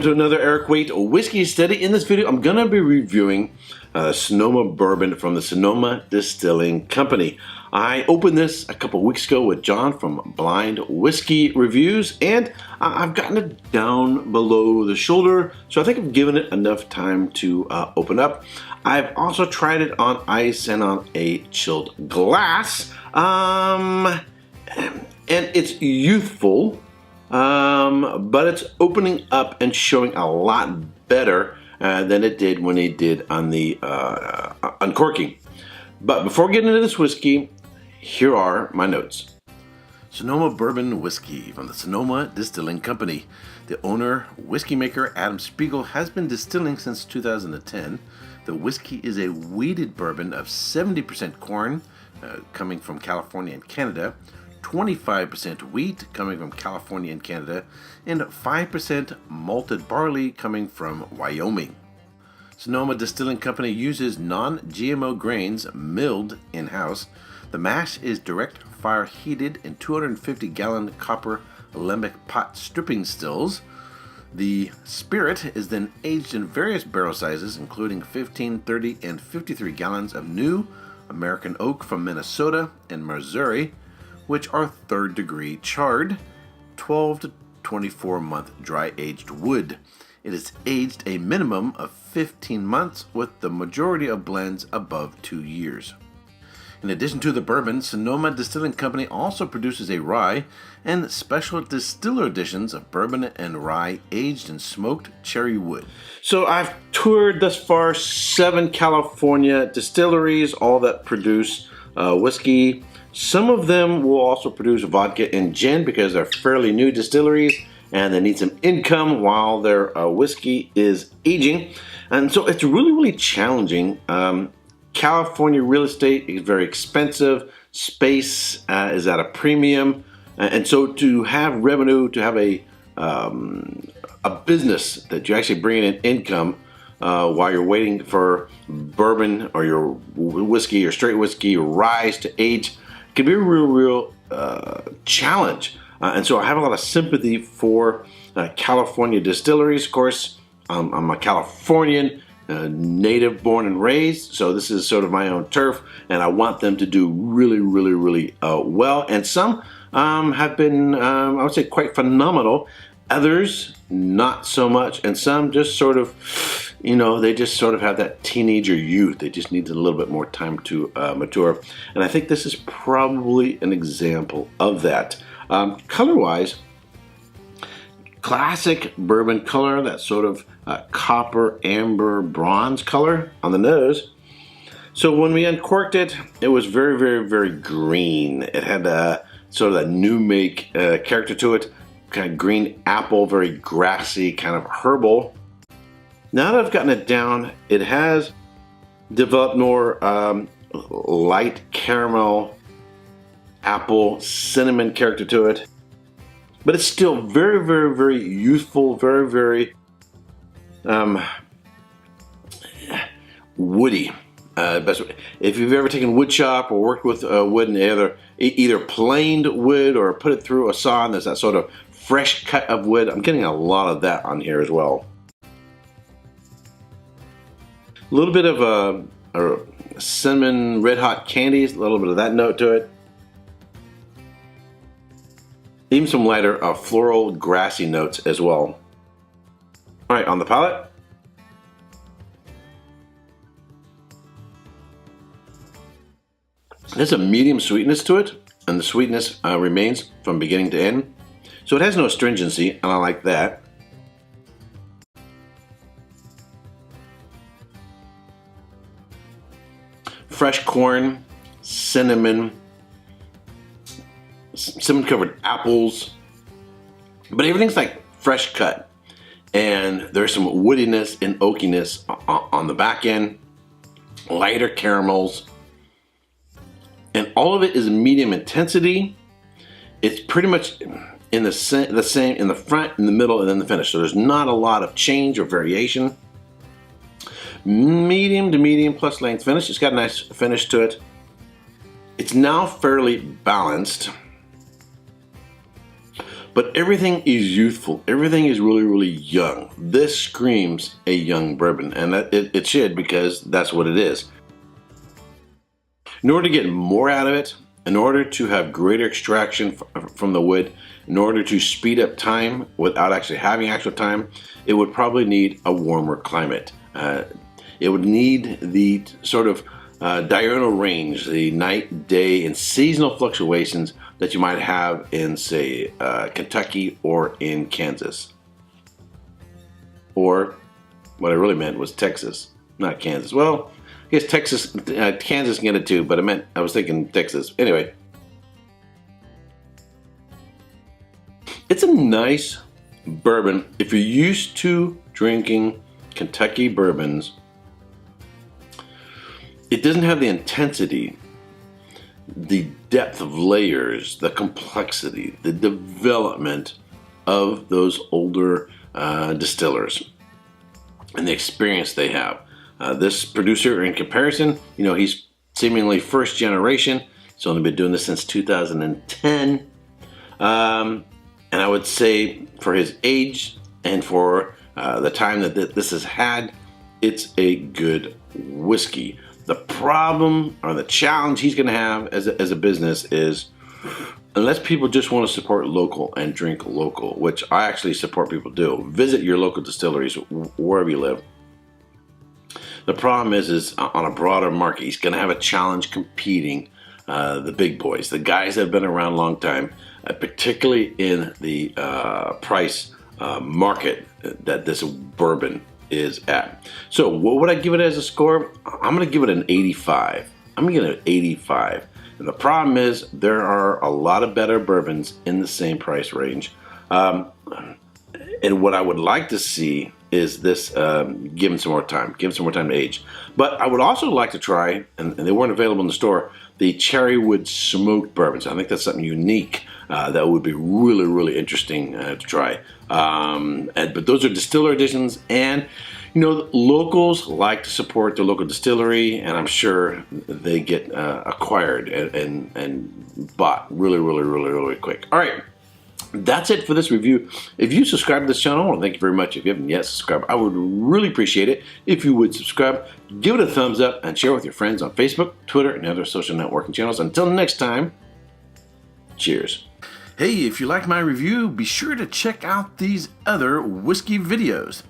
to another Erik Wait whiskey study. In this video, I'm going to be reviewing Sonoma Bourbon from the Sonoma Distilling Company. I opened this a couple weeks ago with John from Blind Whiskey Reviews, and I've gotten it down below the shoulder, so I think I've given it enough time to open up. I've also tried it on ice and on a chilled glass, and it's youthful. But it's opening up and showing a lot better than it did when it did on the uncorking. But before getting into this whiskey, here are my notes. Sonoma Bourbon Whiskey from the Sonoma Distilling Company. The owner, whiskey maker Adam Spiegel, has been distilling since 2010. The whiskey is a wheated bourbon of 70% corn, coming from California and Canada, 25% wheat coming from California and Canada, and 5% malted barley coming from Wyoming. Sonoma Distilling Company uses non-GMO grains milled in-house. The mash is direct fire heated in 250-gallon copper alembic pot stripping stills. The spirit is then aged in various barrel sizes, including 15, 30, and 53 gallons of new American oak from Minnesota and Missouri, which are third-degree charred, 12 to 24-month dry-aged wood. It is aged a minimum of 15 months, with the majority of blends above 2 years. In addition to the bourbon, Sonoma Distilling Company also produces a rye and special distiller editions of bourbon and rye aged in smoked cherry wood. So I've toured thus far 7 California distilleries, all that produce whiskey. Some of them will also produce vodka and gin because they're fairly new distilleries and they need some income while their whiskey is aging. And so it's really challenging. California real estate is very expensive. Space is at a premium. And so to have revenue, to have a business that you actually bring in income while you're waiting for bourbon or your whiskey or straight whiskey or rye to age, can be a real challenge. And so I have a lot of sympathy for California distilleries. Of course, I'm a Californian, native born and raised, so this is sort of my own turf, and I want them to do really well. And some have been, I would say, quite phenomenal. Others, not so much. And some just sort of, they just sort of have that teenager youth. They just need a little bit more time to mature. And I think this is probably an example of that. Color-wise, classic bourbon color, that sort of copper, amber, bronze color on the nose. So when we uncorked it, it was very green. It had sort of that new make character to it. Kind of green apple, very grassy, kind of herbal. Now that I've gotten it down, it has developed more light caramel, apple, cinnamon character to it. But it's still very youthful, very woody. Best way. If you've ever taken wood shop or worked with wood and either planed wood or put it through a saw, and there's that sort of fresh cut of wood. I'm getting a lot of that on here as well. A little bit of a cinnamon red hot candies, a little bit of that note to it. Even some lighter floral grassy notes as well. All right, on the palate. There's a medium sweetness to it, and the sweetness remains from beginning to end. So it has no astringency, and I like that. Fresh corn, cinnamon covered apples, but everything's like fresh cut. And there's some woodiness and oakiness on the back end, lighter caramels, and all of it is medium intensity. It's pretty much in the same in the front, in the middle, and then the finish. So there's not a lot of change or variation. Medium to medium plus length finish. It's got a nice finish to it. It's now fairly balanced. But everything is youthful. Everything is really, really young. This screams a young bourbon, and it should, because that's what it is. In order to get more out of it, in order to have greater extraction from the wood, in order to speed up time without actually having actual time, it would probably need a warmer climate. It would need the sort of diurnal range, the night, day, and seasonal fluctuations that you might have in, say, Kentucky or in Kansas. Or what I really meant was Texas, not Kansas. Well, I guess Texas, Kansas can get it too, but I was thinking Texas. Anyway, it's a nice bourbon if you're used to drinking Kentucky bourbons. It doesn't have the intensity, the depth of layers, the complexity, the development of those older distillers and the experience they have. This producer, in comparison, he's seemingly first generation. He's only been doing this since 2010. And I would say for his age and for the time that this has had, it's a good whiskey. The problem or the challenge he's going to have as a business is, unless people just want to support local and drink local, which I actually support people do, visit your local distilleries wherever you live. The problem is on a broader market, he's going to have a challenge competing the big boys, the guys that have been around a long time, particularly in the price market that this bourbon is at. So what would I give it as a score? I'm going to give it an 85. I'm going to give it an 85. And the problem is there are a lot of better bourbons in the same price range. And what I would like to see is this give them some more time. Give them some more time to age. But I would also like to try, and they weren't available in the store, the cherrywood smoked bourbons. I think that's something unique that would be really, really interesting to try. But those are distiller editions, and locals like to support their local distillery, and I'm sure they get acquired and bought really, really, really, really quick. All right. That's it for this review. If you subscribe to this channel, I want to thank you very much. If you haven't yet subscribed, I would really appreciate it if you would subscribe, give it a thumbs up, and share with your friends on Facebook, Twitter, and other social networking channels. Until next time, cheers. Hey, if you like my review, be sure to check out these other whiskey videos.